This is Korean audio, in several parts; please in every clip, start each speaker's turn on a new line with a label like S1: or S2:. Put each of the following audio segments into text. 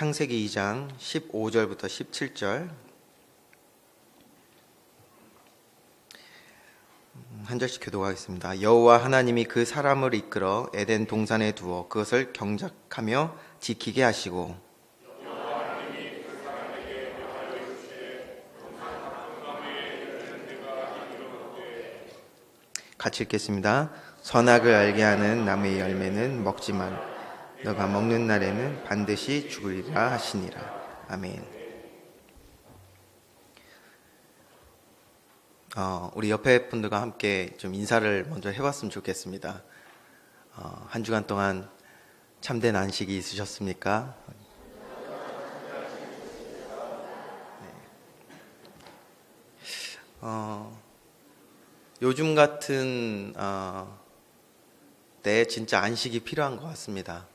S1: 창세기 2장 15절부터 17절 한 절씩 교독하겠습니다. 여호와 하나님이 그 사람을 이끌어 에덴 동산에 두어 그것을 경작하며 지키게 하시고 같이 읽겠습니다. 선악을 알게 하는 나무의 열매는 먹지 마라. 너가 먹는 날에는 반드시 죽으리라 하시니라. 아멘. 우리 옆에 분들과 함께 좀 인사를 먼저 해봤으면 좋겠습니다. 한 주간 동안 참된 안식이 있으셨습니까? 요즘 같은 때 진짜 안식이 필요한 것 같습니다.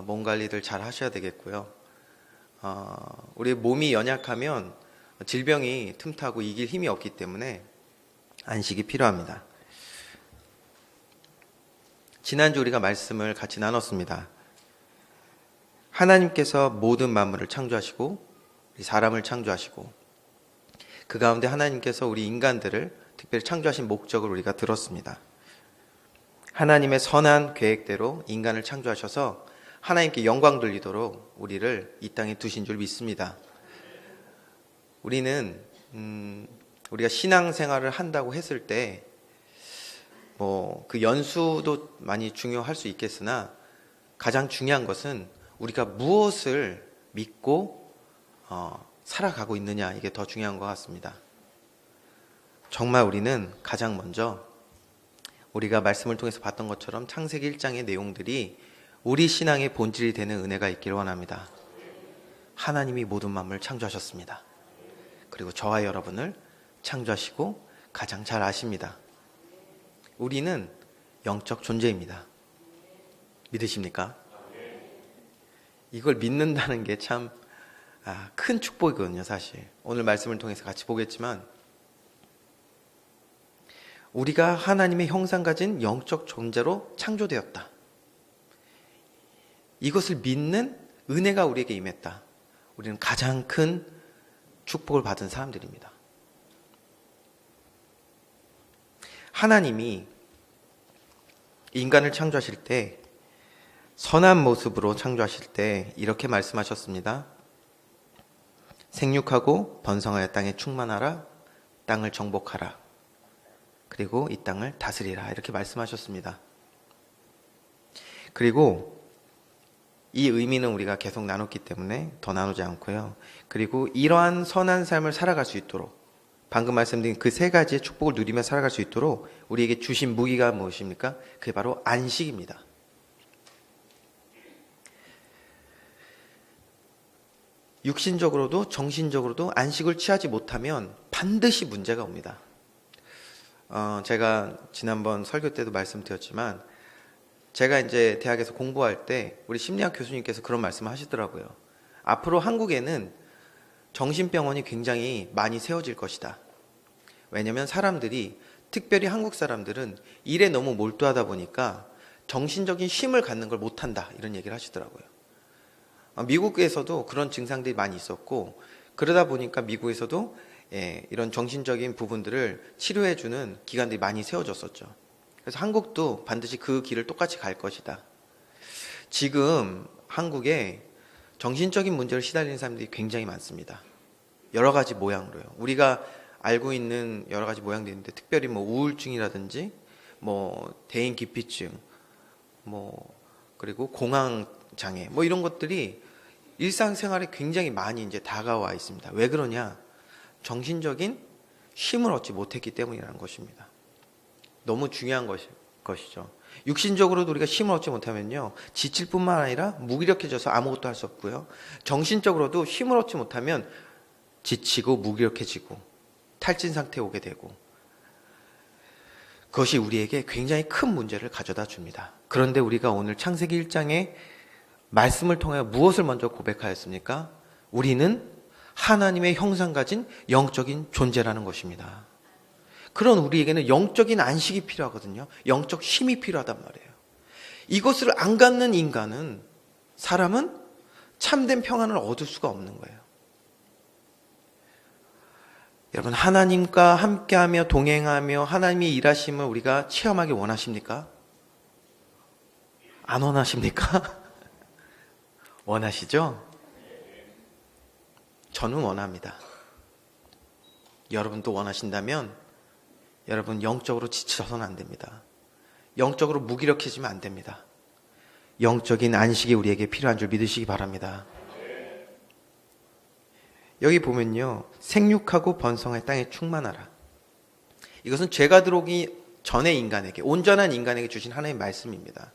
S1: 몸 관리들 잘 하셔야 되겠고요. 우리 몸이 연약하면 질병이 틈타고 이길 힘이 없기 때문에 안식이 필요합니다. 지난주 우리가 말씀을 같이 나눴습니다. 하나님께서 모든 만물을 창조하시고 사람을 창조하시고 그 가운데 하나님께서 우리 인간들을 특별히 창조하신 목적을 우리가 들었습니다. 하나님의 선한 계획대로 인간을 창조하셔서 하나님께 영광 돌리도록 우리를 이 땅에 두신 줄 믿습니다. 우리는 우리가 신앙생활을 한다고 했을 때 그 연수도 많이 중요할 수 있겠으나 가장 중요한 것은 우리가 무엇을 믿고 살아가고 있느냐, 이게 더 중요한 것 같습니다. 정말 우리는 가장 먼저 우리가 말씀을 통해서 봤던 것처럼 창세기 1장의 내용들이 우리 신앙의 본질이 되는 은혜가 있기를 원합니다. 하나님이 모든 만물을 창조하셨습니다. 그리고 저와 여러분을 창조하시고 가장 잘 아십니다. 우리는 영적 존재입니다. 믿으십니까? 이걸 믿는다는 게 참 큰 축복이거든요, 사실. 오늘 말씀을 통해서 같이 보겠지만 우리가 하나님의 형상 가진 영적 존재로 창조되었다. 이것을 믿는 은혜가 우리에게 임했다. 우리는 가장 큰 축복을 받은 사람들입니다. 하나님이 인간을 창조하실 때 선한 모습으로 창조하실 때 이렇게 말씀하셨습니다. 생육하고 번성하여 땅에 충만하라. 땅을 정복하라. 그리고 이 땅을 다스리라. 이렇게 말씀하셨습니다. 그리고 이 의미는 우리가 계속 나눴기 때문에 더 나누지 않고요. 그리고 이러한 선한 삶을 살아갈 수 있도록 방금 말씀드린 그 세 가지의 축복을 누리며 살아갈 수 있도록 우리에게 주신 무기가 무엇입니까? 그게 바로 안식입니다. 육신적으로도 정신적으로도 안식을 취하지 못하면 반드시 문제가 옵니다. 제가 지난번 설교 때도 말씀드렸지만 제가 이제 대학에서 공부할 때 우리 심리학 교수님께서 그런 말씀을 하시더라고요. 앞으로 한국에는 정신병원이 굉장히 많이 세워질 것이다. 왜냐하면 사람들이, 특별히 한국 사람들은 일에 너무 몰두하다 보니까 정신적인 쉼을 갖는 걸 못한다, 이런 얘기를 하시더라고요. 미국에서도 그런 증상들이 많이 있었고, 그러다 보니까 미국에서도 이런 정신적인 부분들을 치료해주는 기관들이 많이 세워졌었죠. 그래서 한국도 반드시 그 길을 똑같이 갈 것이다. 지금 한국에 정신적인 문제를 시달리는 사람들이 굉장히 많습니다. 여러 가지 모양으로요. 우리가 알고 있는 여러 가지 모양들이 있는데, 특별히 우울증이라든지 대인 기피증, 그리고 공황 장애, 이런 것들이 일상생활에 굉장히 많이 이제 다가와 있습니다. 왜 그러냐? 정신적인 쉼을 얻지 못했기 때문이라는 것입니다. 너무 중요한 것이죠. 육신적으로도 우리가 쉼을 얻지 못하면요, 지칠 뿐만 아니라 무기력해져서 아무것도 할 수 없고요. 정신적으로도 쉼을 얻지 못하면 지치고 무기력해지고 탈진 상태에 오게 되고, 그것이 우리에게 굉장히 큰 문제를 가져다 줍니다. 그런데 우리가 오늘 창세기 1장의 말씀을 통해 무엇을 먼저 고백하였습니까? 우리는 하나님의 형상 가진 영적인 존재라는 것입니다. 그런 우리에게는 영적인 안식이 필요하거든요. 영적 쉼이 필요하단 말이에요. 이것을 안 갖는 인간은, 사람은 참된 평안을 얻을 수가 없는 거예요. 여러분, 하나님과 함께하며 동행하며 하나님의 일하심을 우리가 체험하기 원하십니까? 안 원하십니까? 원하시죠? 저는 원합니다. 여러분도 원하신다면 여러분 영적으로 지쳐서는 안 됩니다. 영적으로 무기력해지면 안 됩니다. 영적인 안식이 우리에게 필요한 줄 믿으시기 바랍니다. 여기 보면요, 생육하고 번성할 땅에 충만하라. 이것은 죄가 들어오기 전의 인간에게, 온전한 인간에게 주신 하나님의 말씀입니다.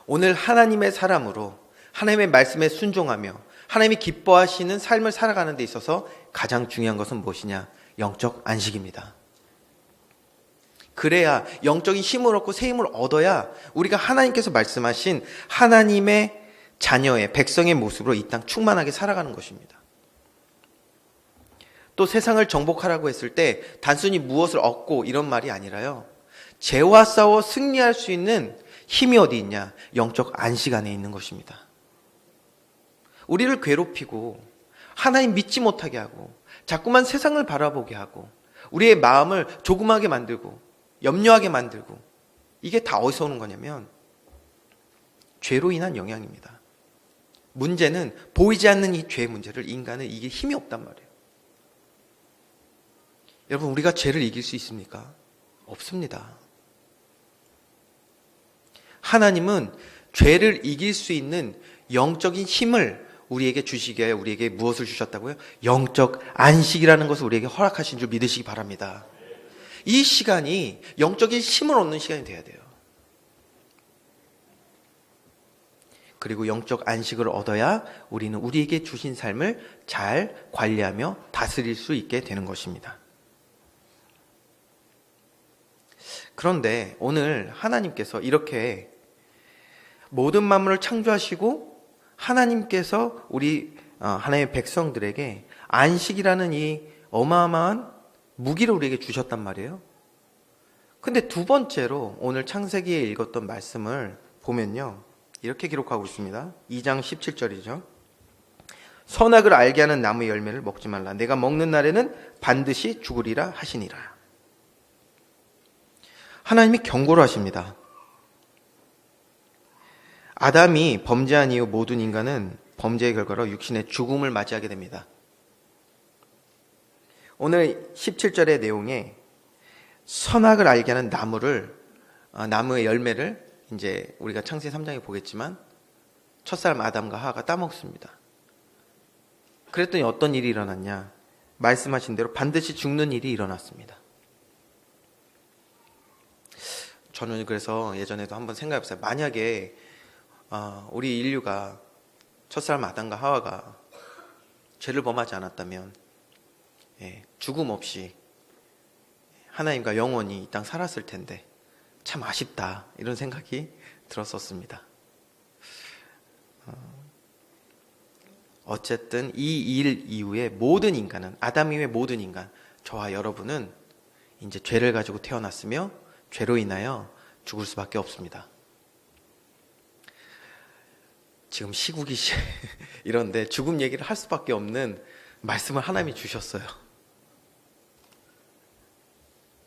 S1: 오늘 하나님의 사람으로 하나님의 말씀에 순종하며 하나님이 기뻐하시는 삶을 살아가는 데 있어서 가장 중요한 것은 무엇이냐? 영적 안식입니다. 그래야 영적인 힘을 얻고 새 힘을 얻어야 우리가 하나님께서 말씀하신 하나님의 자녀의 백성의 모습으로 이 땅 충만하게 살아가는 것입니다. 또 세상을 정복하라고 했을 때 단순히 무엇을 얻고 이런 말이 아니라요, 죄와 싸워 승리할 수 있는 힘이 어디 있냐? 영적 안식 안에 있는 것입니다. 우리를 괴롭히고 하나님 믿지 못하게 하고 자꾸만 세상을 바라보게 하고 우리의 마음을 조그마하게 만들고 염려하게 만들고, 이게 다 어디서 오는 거냐면 죄로 인한 영향입니다. 문제는 보이지 않는 이 죄의 문제를 인간은 이길 힘이 없단 말이에요. 여러분, 우리가 죄를 이길 수 있습니까? 없습니다. 하나님은 죄를 이길 수 있는 영적인 힘을 우리에게 주시기에 우리에게 무엇을 주셨다고요? 영적 안식이라는 것을 우리에게 허락하신 줄 믿으시기 바랍니다. 이 시간이 영적인 힘을 얻는 시간이 돼야 돼요. 그리고 영적 안식을 얻어야 우리는 우리에게 주신 삶을 잘 관리하며 다스릴 수 있게 되는 것입니다. 그런데 오늘 하나님께서 이렇게 모든 만물을 창조하시고 하나님께서 우리 하나님의 백성들에게 안식이라는 이 어마어마한 무기를 우리에게 주셨단 말이에요. 근데 두 번째로 오늘 창세기에 읽었던 말씀을 보면요, 이렇게 기록하고 있습니다. 2장 17절이죠. 선악을 알게 하는 나무의 열매를 먹지 말라. 내가 먹는 날에는 반드시 죽으리라 하시니라. 하나님이 경고를 하십니다. 아담이 범죄한 이후 모든 인간은 범죄의 결과로 육신의 죽음을 맞이하게 됩니다. 오늘 17절의 내용에 선악을 알게 하는 나무의 열매를 이제 우리가 창세기 3장에 보겠지만 첫사람 아담과 하와가 따먹습니다. 그랬더니 어떤 일이 일어났냐? 말씀하신 대로 반드시 죽는 일이 일어났습니다. 저는 그래서 예전에도 한번 생각해봤어요. 만약에 우리 인류가 첫사람 아담과 하와가 죄를 범하지 않았다면 죽음 없이 하나님과 영원히 이 땅 살았을 텐데 참 아쉽다, 이런 생각이 들었었습니다. 어쨌든 이 일 이후에 모든 인간은, 아담 이후의 모든 인간, 저와 여러분은 이제 죄를 가지고 태어났으며 죄로 인하여 죽을 수밖에 없습니다. 지금 시국이 이런데 죽음 얘기를 할 수밖에 없는 말씀을 하나님이 주셨어요.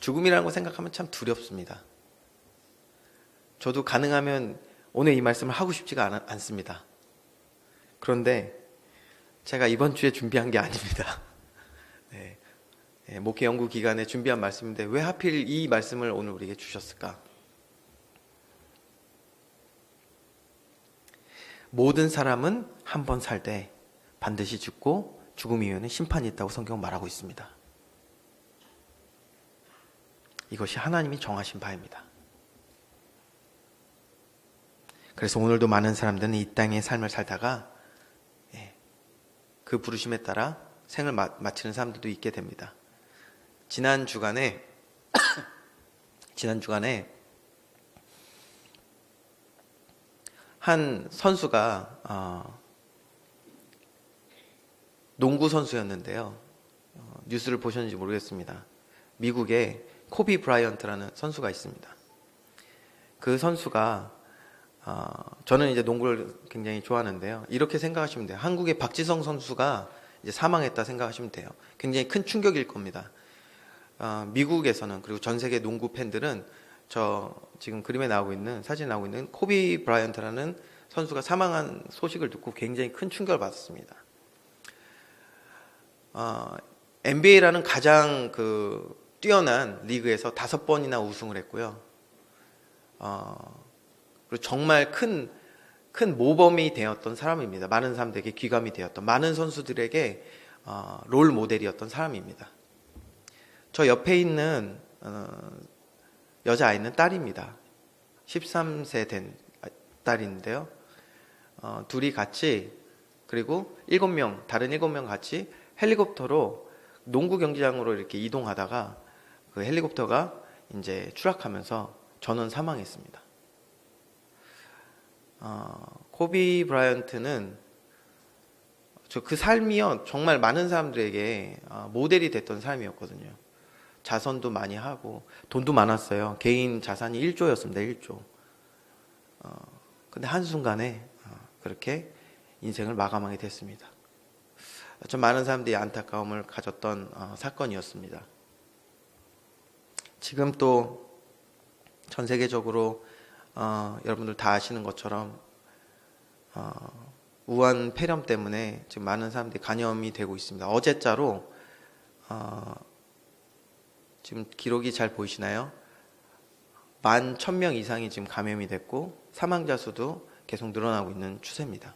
S1: 죽음이라는 거 생각하면 참 두렵습니다. 저도 가능하면 오늘 이 말씀을 하고 싶지가 않습니다. 그런데 제가 이번 주에 준비한 게 아닙니다. 목회 연구 기간에 준비한 말씀인데 왜 하필 이 말씀을 오늘 우리에게 주셨을까? 모든 사람은 한 번 살 때 반드시 죽고 죽음 이후에는 심판이 있다고 성경은 말하고 있습니다. 이것이 하나님이 정하신 바입니다. 그래서 오늘도 많은 사람들은 이 땅의 삶을 살다가 그 부르심에 따라 생을 마치는 사람들도 있게 됩니다. 지난 주간에 한 선수가 농구 선수였는데요. 뉴스를 보셨는지 모르겠습니다. 미국에 코비 브라이언트라는 선수가 있습니다. 그 선수가 저는 이제 농구를 굉장히 좋아하는데요. 이렇게 생각하시면 돼요. 한국의 박지성 선수가 이제 사망했다 생각하시면 돼요. 굉장히 큰 충격일 겁니다. 미국에서는, 그리고 전 세계 농구 팬들은 저 지금 그림에 나오고 있는, 사진에 나오고 있는 코비 브라이언트라는 선수가 사망한 소식을 듣고 굉장히 큰 충격을 받았습니다. NBA라는 가장 뛰어난 리그에서 5번이나 우승을 했고요. 그리고 정말 큰 모범이 되었던 사람입니다. 많은 사람들에게 귀감이 되었던, 많은 선수들에게 롤 모델이었던 사람입니다. 저 옆에 있는 여자아이는 딸입니다. 13세 된 딸인데요. 둘이 같이, 그리고 다른 7명 같이 헬리콥터로 농구 경기장으로 이렇게 이동하다가 그 헬리콥터가 이제 추락하면서 전원 사망했습니다. 코비 브라이언트는 그 삶이요, 정말 많은 사람들에게 모델이 됐던 삶이었거든요. 자선도 많이 하고 돈도 많았어요. 개인 자산이 1조였습니다. 1조. 근데 한순간에 그렇게 인생을 마감하게 됐습니다. 좀 많은 사람들이 안타까움을 가졌던 사건이었습니다. 지금 또 전 세계적으로 여러분들 다 아시는 것처럼 우한 폐렴 때문에 지금 많은 사람들이 간염이 되고 있습니다. 어제자로 지금 기록이 잘 보이시나요? 11,000명 이상이 지금 감염이 됐고 사망자 수도 계속 늘어나고 있는 추세입니다.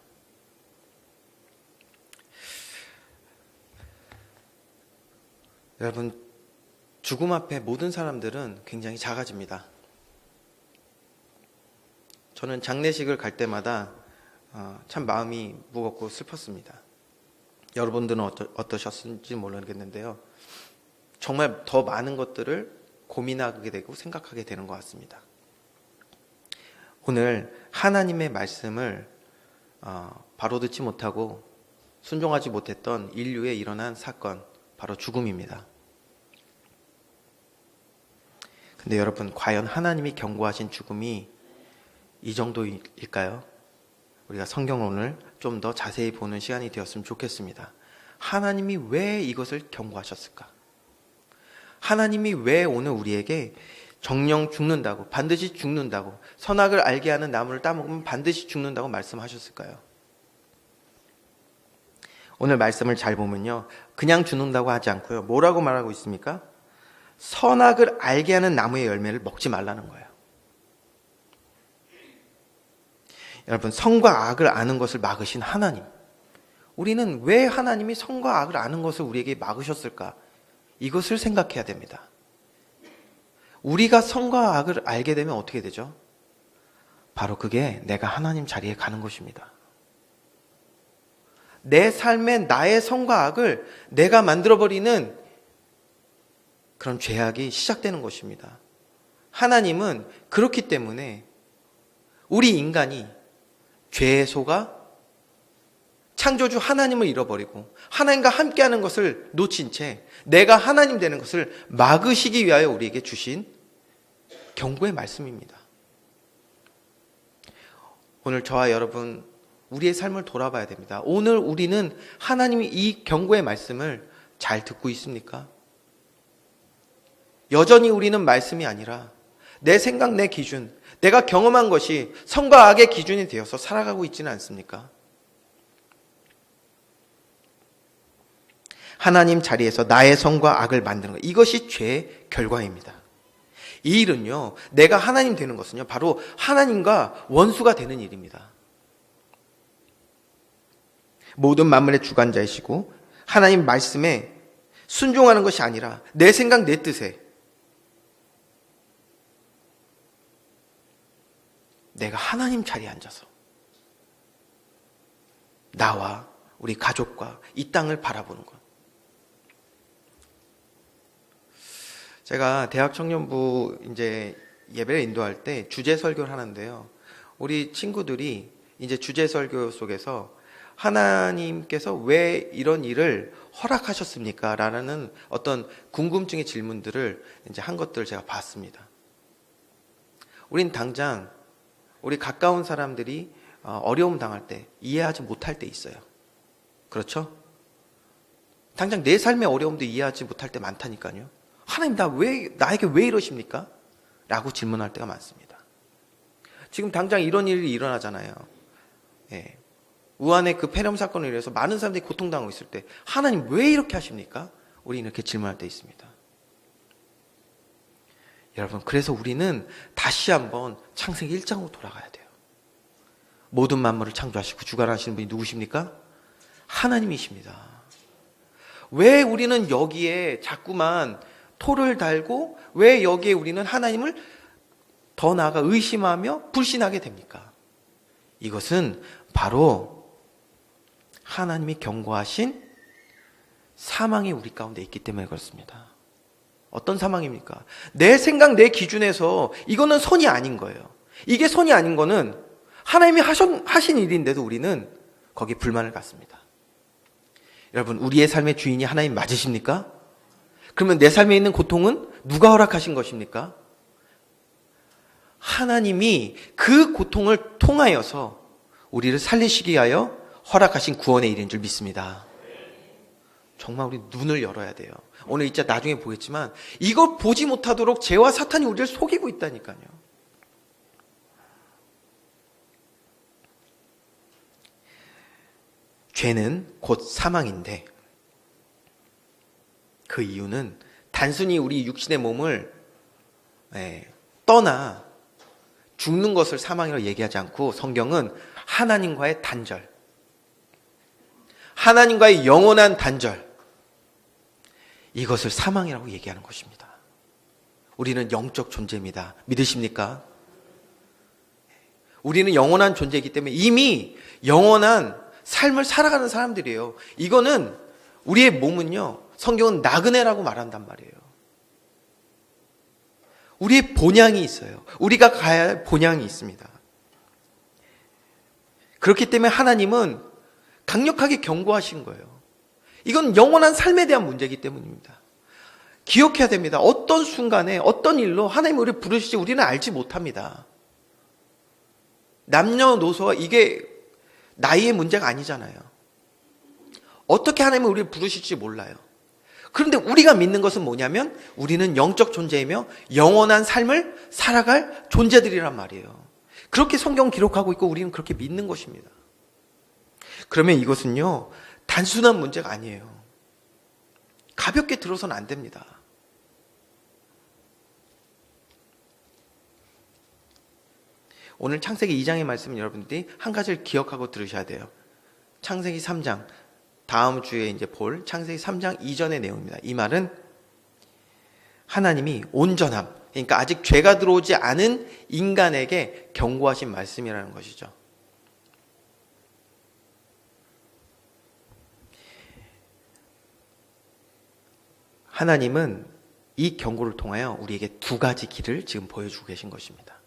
S1: 여러분, 죽음 앞에 모든 사람들은 굉장히 작아집니다. 저는 장례식을 갈 때마다 참 마음이 무겁고 슬펐습니다. 여러분들은 어떠셨는지 모르겠는데요. 정말 더 많은 것들을 고민하게 되고 생각하게 되는 것 같습니다. 오늘 하나님의 말씀을 바로 듣지 못하고 순종하지 못했던 인류에 일어난 사건, 바로 죽음입니다. 근데 여러분, 과연 하나님이 경고하신 죽음이 이 정도일까요? 우리가 성경을 오늘 좀 더 자세히 보는 시간이 되었으면 좋겠습니다. 하나님이 왜 이것을 경고하셨을까? 하나님이 왜 오늘 우리에게 정령 죽는다고, 반드시 죽는다고, 선악을 알게 하는 나무를 따먹으면 반드시 죽는다고 말씀하셨을까요? 오늘 말씀을 잘 보면요, 그냥 죽는다고 하지 않고요, 뭐라고 말하고 있습니까? 선악을 알게 하는 나무의 열매를 먹지 말라는 거예요. 여러분, 선과 악을 아는 것을 막으신 하나님, 우리는 왜 하나님이 선과 악을 아는 것을 우리에게 막으셨을까? 이것을 생각해야 됩니다. 우리가 선과 악을 알게 되면 어떻게 되죠? 바로 그게 내가 하나님 자리에 가는 것입니다. 내 삶에 나의 선과 악을 내가 만들어버리는 그런 죄악이 시작되는 것입니다. 하나님은 그렇기 때문에 우리 인간이 죄에 속아 창조주 하나님을 잃어버리고 하나님과 함께하는 것을 놓친 채 내가 하나님 되는 것을 막으시기 위하여 우리에게 주신 경고의 말씀입니다. 오늘 저와 여러분, 우리의 삶을 돌아봐야 됩니다. 오늘 우리는 하나님이 이 경고의 말씀을 잘 듣고 있습니까? 여전히 우리는 말씀이 아니라 내 생각, 내 기준, 내가 경험한 것이 선과 악의 기준이 되어서 살아가고 있지는 않습니까? 하나님 자리에서 나의 선과 악을 만드는 것, 이것이 죄의 결과입니다. 이 일은요, 내가 하나님 되는 것은요, 바로 하나님과 원수가 되는 일입니다. 모든 만물의 주관자이시고 하나님 말씀에 순종하는 것이 아니라 내 생각, 내 뜻에 내가 하나님 자리에 앉아서 나와 우리 가족과 이 땅을 바라보는 것. 제가 대학 청년부 이제 예배를 인도할 때 주제 설교를 하는데요. 우리 친구들이 이제 주제 설교 속에서 하나님께서 왜 이런 일을 허락하셨습니까? 라는 어떤 궁금증의 질문들을 이제 한 것들을 제가 봤습니다. 우린 당장 우리 가까운 사람들이 어려움 당할 때 이해하지 못할 때 있어요. 그렇죠? 당장 내 삶의 어려움도 이해하지 못할 때 많다니까요. 하나님 나에게 왜 이러십니까? 라고 질문할 때가 많습니다. 지금 당장 이런 일이 일어나잖아요. 예. 우한의 그 폐렴 사건으로 인해서 많은 사람들이 고통당하고 있을 때 하나님 왜 이렇게 하십니까? 우리는 이렇게 질문할 때 있습니다. 여러분, 그래서 우리는 다시 한번 창세기 1장으로 돌아가야 돼요. 모든 만물을 창조하시고 주관하시는 분이 누구십니까? 하나님이십니다. 왜 우리는 여기에 자꾸만 토를 달고 왜 여기에 우리는 하나님을 더 나아가 의심하며 불신하게 됩니까? 이것은 바로 하나님이 경고하신 사망이 우리 가운데 있기 때문에 그렇습니다. 어떤 사망입니까? 내 생각, 내 기준에서 이거는 선이 아닌 거예요. 이게 선이 아닌 거는 하나님이 하신 일인데도 우리는 거기에 불만을 갖습니다. 여러분, 우리의 삶의 주인이 하나님 맞으십니까? 그러면 내 삶에 있는 고통은 누가 허락하신 것입니까? 하나님이 그 고통을 통하여서 우리를 살리시기 위하여 허락하신 구원의 일인 줄 믿습니다. 정말 우리 눈을 열어야 돼요. 오늘 이제 나중에 보겠지만 이걸 보지 못하도록 죄와 사탄이 우리를 속이고 있다니까요. 죄는 곧 사망인데 그 이유는 단순히 우리 육신의 몸을 떠나 죽는 것을 사망이라고 얘기하지 않고 성경은 하나님과의 단절, 하나님과의 영원한 단절, 이것을 사망이라고 얘기하는 것입니다. 우리는 영적 존재입니다. 믿으십니까? 우리는 영원한 존재이기 때문에 이미 영원한 삶을 살아가는 사람들이에요. 이거는 우리의 몸은요, 성경은 나그네라고 말한단 말이에요. 우리의 본향이 있어요. 우리가 가야 할 본향이 있습니다. 그렇기 때문에 하나님은 강력하게 경고하신 거예요. 이건 영원한 삶에 대한 문제이기 때문입니다. 기억해야 됩니다. 어떤 순간에 어떤 일로 하나님이 우리를 부르실지 우리는 알지 못합니다. 남녀노소와 이게 나이의 문제가 아니잖아요. 어떻게 하나님이 우리를 부르실지 몰라요. 그런데 우리가 믿는 것은 뭐냐면 우리는 영적 존재이며 영원한 삶을 살아갈 존재들이란 말이에요. 그렇게 성경 기록하고 있고 우리는 그렇게 믿는 것입니다. 그러면 이것은요, 단순한 문제가 아니에요. 가볍게 들어서는 안 됩니다. 오늘 창세기 2장의 말씀은 여러분들이 한 가지를 기억하고 들으셔야 돼요. 창세기 3장, 다음 주에 이제 볼 창세기 3장 이전의 내용입니다. 이 말은 하나님이 온전함, 그러니까 아직 죄가 들어오지 않은 인간에게 경고하신 말씀이라는 것이죠. 하나님은 이 경고를 통하여 우리에게 두 가지 길을 지금 보여주고 계신 것입니다.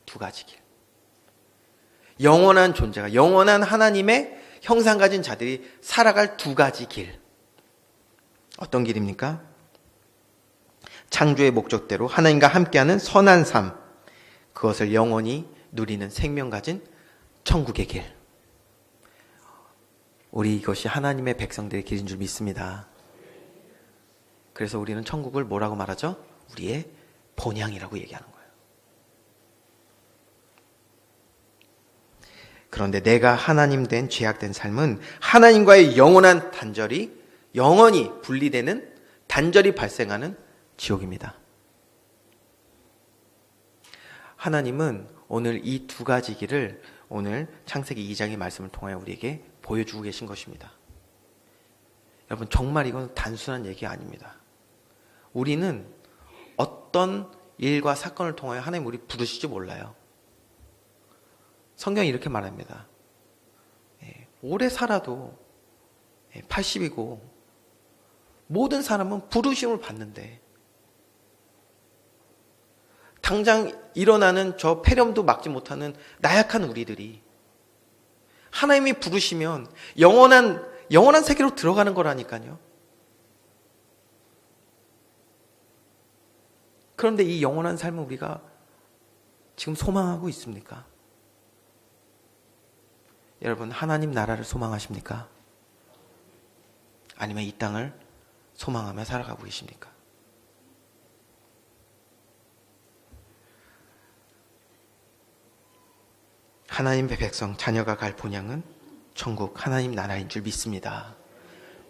S1: 두 가지 길. 영원한 존재가, 영원한 하나님의 형상 가진 자들이 살아갈 두 가지 길. 어떤 길입니까? 창조의 목적대로 하나님과 함께하는 선한 삶, 그것을 영원히 누리는 생명 가진 천국의 길. 우리 이것이 하나님의 백성들의 길인 줄 믿습니다. 그래서 우리는 천국을 뭐라고 말하죠? 우리의 본향이라고 얘기하는 거예요. 그런데 내가 하나님 된 죄악된 삶은 하나님과의 영원한 단절이 영원히 분리되는 단절이 발생하는 지옥입니다. 하나님은 오늘 이 두 가지 길을 오늘 창세기 2장의 말씀을 통하여 우리에게 보여주고 계신 것입니다. 여러분, 정말 이건 단순한 얘기가 아닙니다. 우리는 어떤 일과 사건을 통하여 하나님 우리 부르실지 몰라요. 성경이 이렇게 말합니다. 오래 살아도 80이고 모든 사람은 부르심을 받는데 당장 일어나는 저 폐렴도 막지 못하는 나약한 우리들이 하나님이 부르시면 영원한 세계로 들어가는 거라니까요. 그런데 이 영원한 삶을 우리가 지금 소망하고 있습니까? 여러분, 하나님 나라를 소망하십니까? 아니면 이 땅을 소망하며 살아가고 계십니까? 하나님의 백성, 자녀가 갈 본향은 천국 하나님 나라인 줄 믿습니다.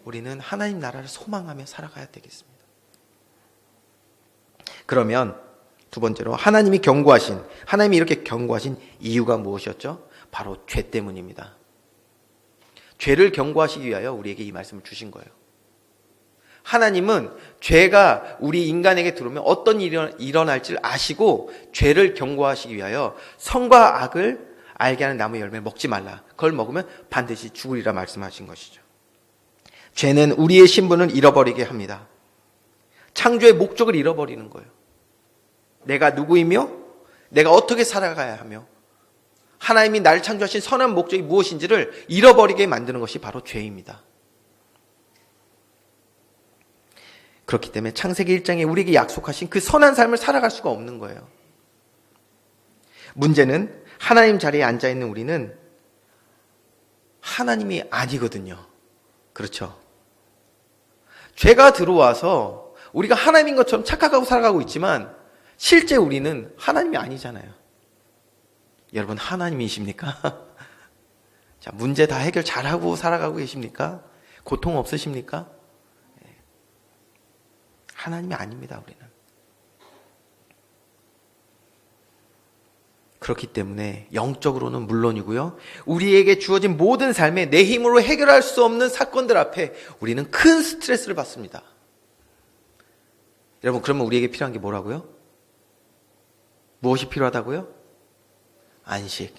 S1: 우리는 하나님 나라를 소망하며 살아가야 되겠습니다. 그러면 두 번째로 하나님이 이렇게 경고하신 이유가 무엇이었죠? 바로 죄 때문입니다. 죄를 경고하시기 위하여 우리에게 이 말씀을 주신 거예요. 하나님은 죄가 우리 인간에게 들어오면 어떤 일이 일어날지를 아시고 죄를 경고하시기 위하여 선과 악을 알게 하는 나무의 열매를 먹지 말라. 그걸 먹으면 반드시 죽으리라 말씀하신 것이죠. 죄는 우리의 신분을 잃어버리게 합니다. 창조의 목적을 잃어버리는 거예요. 내가 누구이며 내가 어떻게 살아가야 하며 하나님이 나를 창조하신 선한 목적이 무엇인지를 잃어버리게 만드는 것이 바로 죄입니다. 그렇기 때문에 창세기 1장에 우리에게 약속하신 그 선한 삶을 살아갈 수가 없는 거예요. 문제는 하나님 자리에 앉아있는 우리는 하나님이 아니거든요. 그렇죠? 죄가 들어와서 우리가 하나님인 것처럼 착각하고 살아가고 있지만 실제 우리는 하나님이 아니잖아요. 여러분, 하나님이십니까? 자, 문제 다 해결 잘하고 살아가고 계십니까? 고통 없으십니까? 하나님이 아닙니다, 우리는. 그렇기 때문에 영적으로는 물론이고요, 우리에게 주어진 모든 삶에 내 힘으로 해결할 수 없는 사건들 앞에 우리는 큰 스트레스를 받습니다. 여러분, 그러면 우리에게 필요한 게 뭐라고요? 무엇이 필요하다고요? 안식.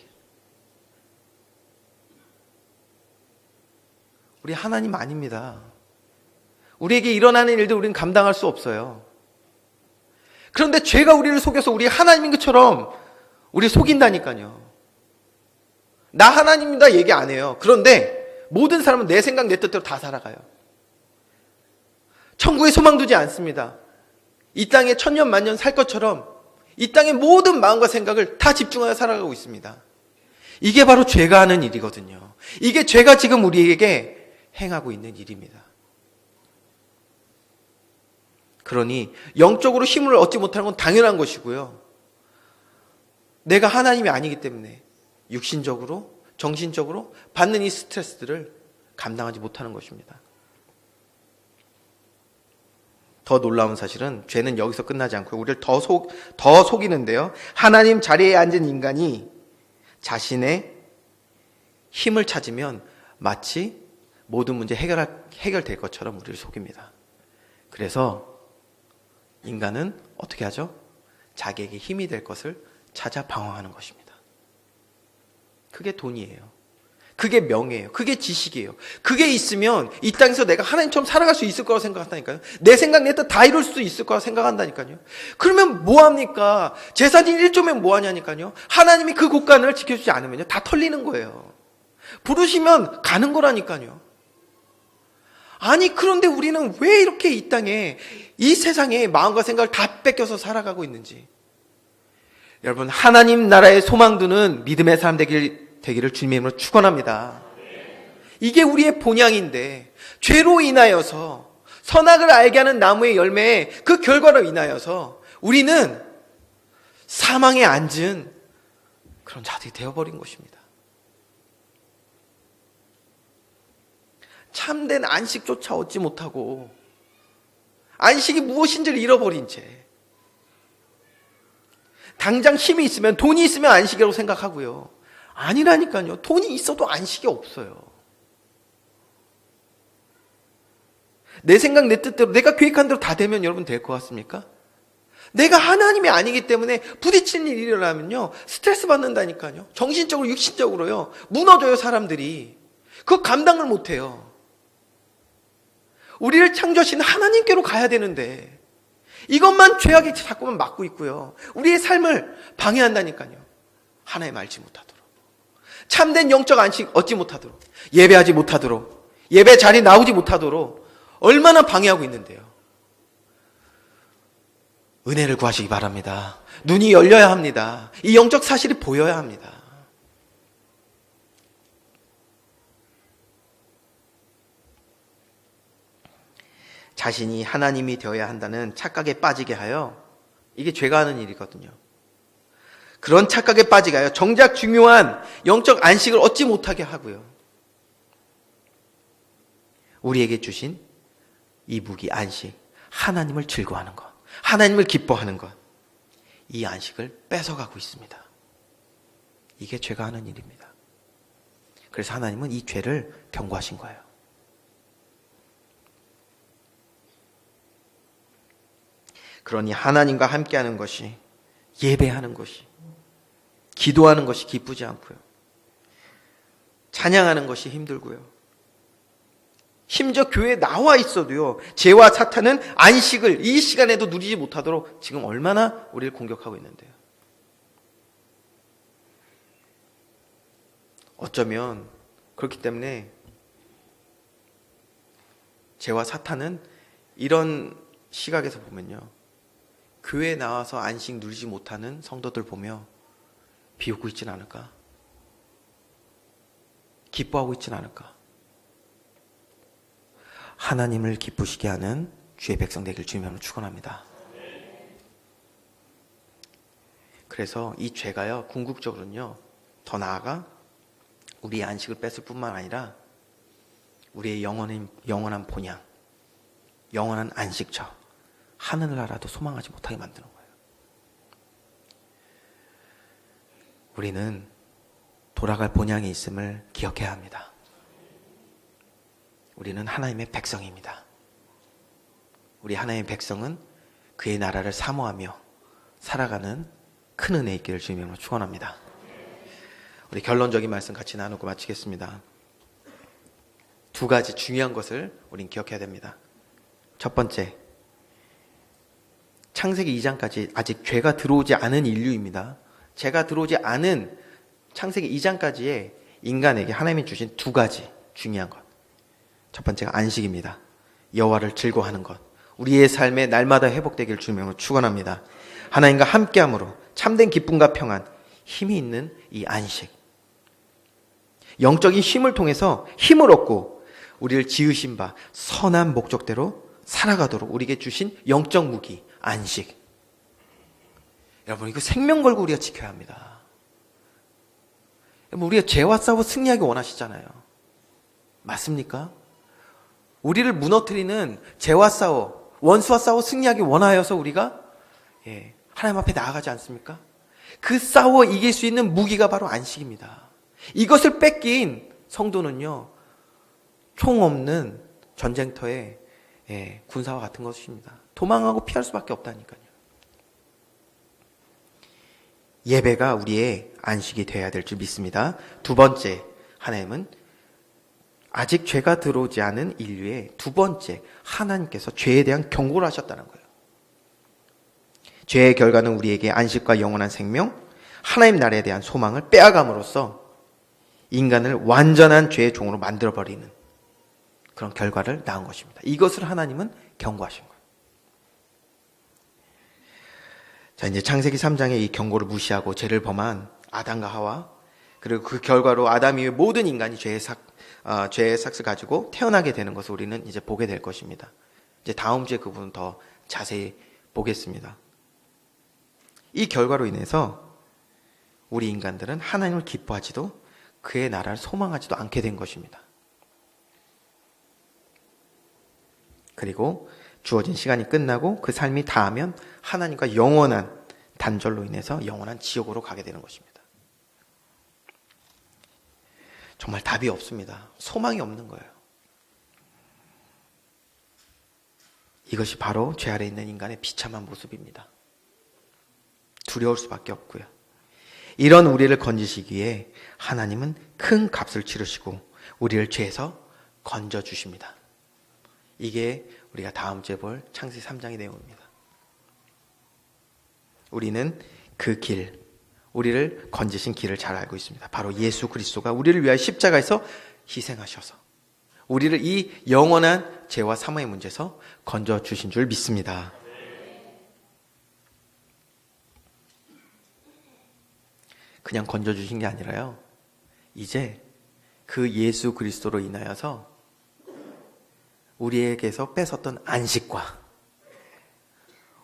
S1: 우리 하나님 아닙니다. 우리에게 일어나는 일들 우리는 감당할 수 없어요. 그런데 죄가 우리를 속여서 우리 하나님인 것처럼 우리 속인다니까요. 나 하나님이다 얘기 안 해요. 그런데 모든 사람은 내 생각 내 뜻대로 다 살아가요. 천국에 소망 두지 않습니다. 이 땅에 천년 만년 살 것처럼 이 땅의 모든 마음과 생각을 다 집중하여 살아가고 있습니다. 이게 바로 죄가 하는 일이거든요. 이게 죄가 지금 우리에게 행하고 있는 일입니다. 그러니 영적으로 힘을 얻지 못하는 건 당연한 것이고요, 내가 하나님이 아니기 때문에 육신적으로, 정신적으로 받는 이 스트레스들을 감당하지 못하는 것입니다. 더 놀라운 사실은 죄는 여기서 끝나지 않고 우리를 더 속이는데요. 하나님 자리에 앉은 인간이 자신의 힘을 찾으면 마치 모든 문제 해결될 것처럼 우리를 속입니다. 그래서 인간은 어떻게 하죠? 자기에게 힘이 될 것을 찾아 방황하는 것입니다. 그게 돈이에요. 그게 명예예요. 그게 지식이에요. 그게 있으면 이 땅에서 내가 하나님처럼 살아갈 수 있을 거라고 생각한다니까요. 내 생각 내 뜻 다 이룰 수 있을 거라고 생각한다니까요. 그러면 뭐합니까? 제사진 1조면 뭐하냐니까요. 하나님이 그 곳간을 지켜주지 않으면요, 다 털리는 거예요. 부르시면 가는 거라니까요. 아니, 그런데 우리는 왜 이렇게 이 땅에, 이 세상에 마음과 생각을 다 뺏겨서 살아가고 있는지. 여러분, 하나님 나라의 소망 두는 믿음의 사람 되기를 주님의 이름으로 축원합니다. 이게 우리의 본향인데 죄로 인하여서 선악을 알게 하는 나무의 열매의 그 결과로 인하여서 우리는 사망에 앉은 그런 자들이 되어버린 것입니다. 참된 안식조차 얻지 못하고 안식이 무엇인지를 잃어버린 채 당장 힘이 있으면, 돈이 있으면 안식이라고 생각하고요, 아니라니까요. 돈이 있어도 안식이 없어요. 내 생각 내 뜻대로 내가 계획한 대로 다 되면 여러분 될 것 같습니까? 내가 하나님이 아니기 때문에 부딪히는 일이 일어나면요, 스트레스 받는다니까요. 정신적으로 육신적으로요 무너져요. 사람들이 그거 감당을 못해요. 우리를 창조하신 하나님께로 가야 되는데 이것만 죄악이 자꾸만 막고 있고요, 우리의 삶을 방해한다니까요. 하나님 알지 못하도록, 참된 영적 안식 얻지 못하도록, 예배하지 못하도록, 예배 자리 나오지 못하도록 얼마나 방해하고 있는데요. 은혜를 구하시기 바랍니다. 눈이 열려야 합니다. 이 영적 사실이 보여야 합니다. 자신이 하나님이 되어야 한다는 착각에 빠지게 하여, 이게 죄가 하는 일이거든요. 그런 착각에 빠지게 하여 정작 중요한 영적 안식을 얻지 못하게 하고요. 우리에게 주신 이 무기 안식, 하나님을 즐거워하는 것, 하나님을 기뻐하는 것, 이 안식을 뺏어가고 있습니다. 이게 죄가 하는 일입니다. 그래서 하나님은 이 죄를 경고하신 거예요. 그러니 하나님과 함께하는 것이, 예배하는 것이, 기도하는 것이 기쁘지 않고요. 찬양하는 것이 힘들고요. 심지어 교회에 나와 있어도요, 죄와 사탄은 안식을 이 시간에도 누리지 못하도록 지금 얼마나 우리를 공격하고 있는데요. 어쩌면 그렇기 때문에 죄와 사탄은 이런 시각에서 보면요, 교회에 나와서 안식 누리지 못하는 성도들 보며 비웃고 있진 않을까? 기뻐하고 있진 않을까? 하나님을 기쁘시게 하는 주의 백성 되길 주님으로 축원합니다. 그래서 이 죄가요, 궁극적으로는요, 더 나아가 우리의 안식을 뺏을 뿐만 아니라 우리의 영원한 본향, 영원한 안식처, 하늘나라도 소망하지 못하게 만드는 거예요. 우리는 돌아갈 본향에 있음을 기억해야 합니다. 우리는 하나님의 백성입니다. 우리 하나님의 백성은 그의 나라를 사모하며 살아가는 큰 은혜 있기를 주님으로 축원합니다. 우리 결론적인 말씀 같이 나누고 마치겠습니다. 두 가지 중요한 것을 우린 기억해야 됩니다. 첫 번째, 창세기 2장까지 아직 죄가 들어오지 않은 인류입니다. 죄가 들어오지 않은 창세기 2장까지의 인간에게 하나님이 주신 두 가지 중요한 것. 첫 번째가 안식입니다. 여호와를 즐거워하는 것. 우리의 삶에 날마다 회복되길 주님으로 축원합니다. 하나님과 함께함으로 참된 기쁨과 평안, 힘이 있는 이 안식. 영적인 힘을 통해서 힘을 얻고 우리를 지으신 바 선한 목적대로 살아가도록 우리에게 주신 영적 무기, 안식. 여러분, 이거 생명 걸고 우리가 지켜야 합니다. 우리가 죄와 싸워 승리하기 원하시잖아요. 맞습니까? 우리를 무너뜨리는 죄와 싸워, 원수와 싸워 승리하기 원하여서 우리가 하나님 앞에 나아가지 않습니까? 그 싸워 이길 수 있는 무기가 바로 안식입니다. 이것을 뺏긴 성도는요, 총 없는 전쟁터의 군사와 같은 것입니다. 도망하고 피할 수밖에 없다니까요. 예배가 우리의 안식이 되어야 될 줄 믿습니다. 두 번째, 하나님은 아직 죄가 들어오지 않은 인류의 두 번째, 하나님께서 죄에 대한 경고를 하셨다는 거예요. 죄의 결과는 우리에게 안식과 영원한 생명, 하나님 나라에 대한 소망을 빼앗감으로써 인간을 완전한 죄의 종으로 만들어버리는 그런 결과를 낳은 것입니다. 이것을 하나님은 경고하신 거예요. 자, 이제 창세기 3장의 이 경고를 무시하고 죄를 범한 아담과 하와, 그리고 그 결과로 아담 이후의 모든 인간이 죄의 삭을 가지고 태어나게 되는 것을 우리는 이제 보게 될 것입니다. 이제 다음 주에 그 부분 더 자세히 보겠습니다. 이 결과로 인해서 우리 인간들은 하나님을 기뻐하지도 그의 나라를 소망하지도 않게 된 것입니다. 그리고 주어진 시간이 끝나고 그 삶이 다하면 하나님과 영원한 단절로 인해서 영원한 지옥으로 가게 되는 것입니다. 정말 답이 없습니다. 소망이 없는 거예요. 이것이 바로 죄 아래 있는 인간의 비참한 모습입니다. 두려울 수밖에 없고요. 이런 우리를 건지시기에 하나님은 큰 값을 치르시고 우리를 죄에서 건져주십니다. 이게 우리가 다음 주에 볼 창세기 3장의 내용입니다. 우리는 그 길, 우리를 건지신 길을 잘 알고 있습니다. 바로 예수 그리스도가 우리를 위하여 십자가에서 희생하셔서 우리를 이 영원한 죄와 사망의 문제에서 건져주신 줄 믿습니다. 그냥 건져주신 게 아니라요, 이제 그 예수 그리스도로 인하여서 우리에게서 뺏었던 안식과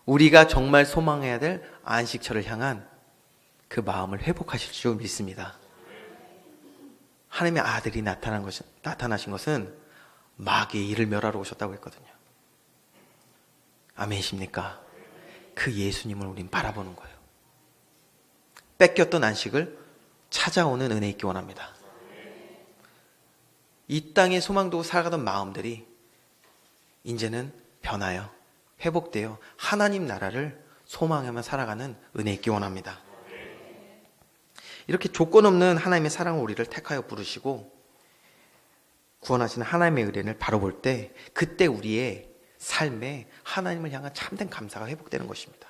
S1: 우리가 정말 소망해야 될 안식처를 향한 그 마음을 회복하실 줄 믿습니다. 하나님의 아들이 나타나신 것은 마귀의 일을 멸하러 오셨다고 했거든요. 아멘이십니까? 그 예수님을 우린 바라보는 거예요. 뺏겼던 안식을 찾아오는 은혜 있기 원합니다. 이 땅에 소망 두고 살아가던 마음들이 이제는 변하여 회복되어 하나님 나라를 소망하며 살아가는 은혜 있기 원합니다. 이렇게 조건 없는 하나님의 사랑으로 우리를 택하여 부르시고 구원하시는 하나님의 은혜를 바라볼 때 그때 우리의 삶에 하나님을 향한 참된 감사가 회복되는 것입니다.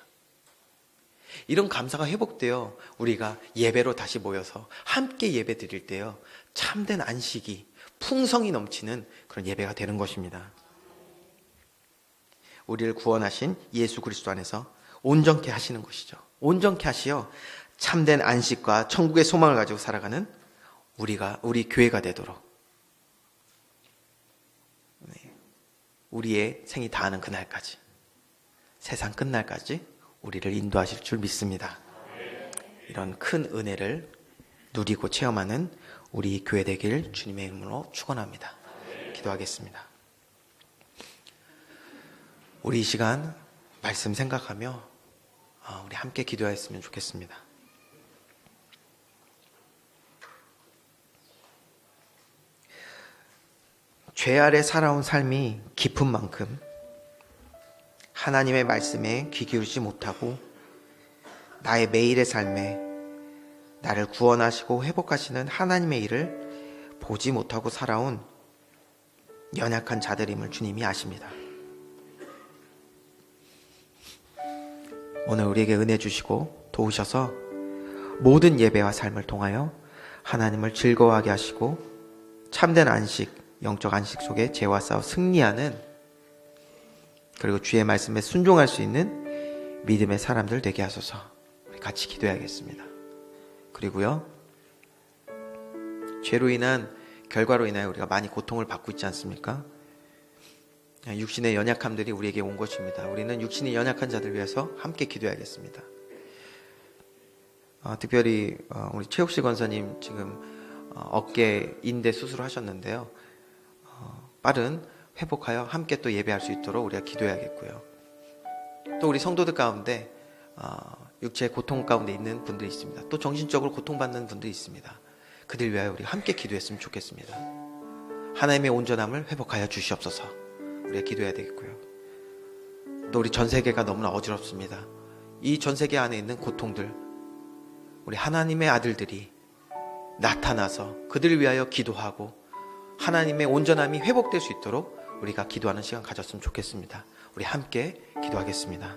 S1: 이런 감사가 회복되어 우리가 예배로 다시 모여서 함께 예배 드릴 때요 참된 안식이 풍성이 넘치는 그런 예배가 되는 것입니다. 우리를 구원하신 예수 그리스도 안에서 온전케 하시는 것이죠. 온전케 하시어 참된 안식과 천국의 소망을 가지고 살아가는 우리 교회가 되도록 우리의 생이 다하는 그날까지 세상 끝날까지 우리를 인도하실 줄 믿습니다. 이런 큰 은혜를 누리고 체험하는 우리 교회 되길 주님의 이름으로 축원합니다. 기도하겠습니다. 우리 이 시간 말씀 생각하며 우리 함께 기도했으면 좋겠습니다. 죄 아래 살아온 삶이 깊은 만큼 하나님의 말씀에 귀 기울이지 못하고 나의 매일의 삶에 나를 구원하시고 회복하시는 하나님의 일을 보지 못하고 살아온 연약한 자들임을 주님이 아십니다. 오늘 우리에게 은혜 주시고 도우셔서 모든 예배와 삶을 통하여 하나님을 즐거워하게 하시고 참된 안식, 영적 안식 속에 죄와 싸워 승리하는 그리고 주의 말씀에 순종할 수 있는 믿음의 사람들 되게 하소서. 우리 같이 기도해야겠습니다. 그리고요, 죄로 인한 결과로 인하여 우리가 많이 고통을 받고 있지 않습니까? 육신의 연약함들이 우리에게 온 것입니다. 우리는 육신이 연약한 자들 위해서 함께 기도해야겠습니다. 특별히 우리 최욱식 권사님 지금 어깨 인대 수술을 하셨는데요. 빠른 회복하여 함께 또 예배할 수 있도록 우리가 기도해야겠고요. 또 우리 성도들 가운데 육체의 고통 가운데 있는 분들이 있습니다. 또 정신적으로 고통받는 분들이 있습니다. 그들 위하여 우리 함께 기도했으면 좋겠습니다. 하나님의 온전함을 회복하여 주시옵소서. 우리가 기도해야 되겠고요. 또 우리 전 세계가 너무나 어지럽습니다. 이 전 세계 안에 있는 고통들, 우리 하나님의 아들들이 나타나서 그들을 위하여 기도하고 하나님의 온전함이 회복될 수 있도록 우리가 기도하는 시간 가졌으면 좋겠습니다. 우리 함께 기도하겠습니다.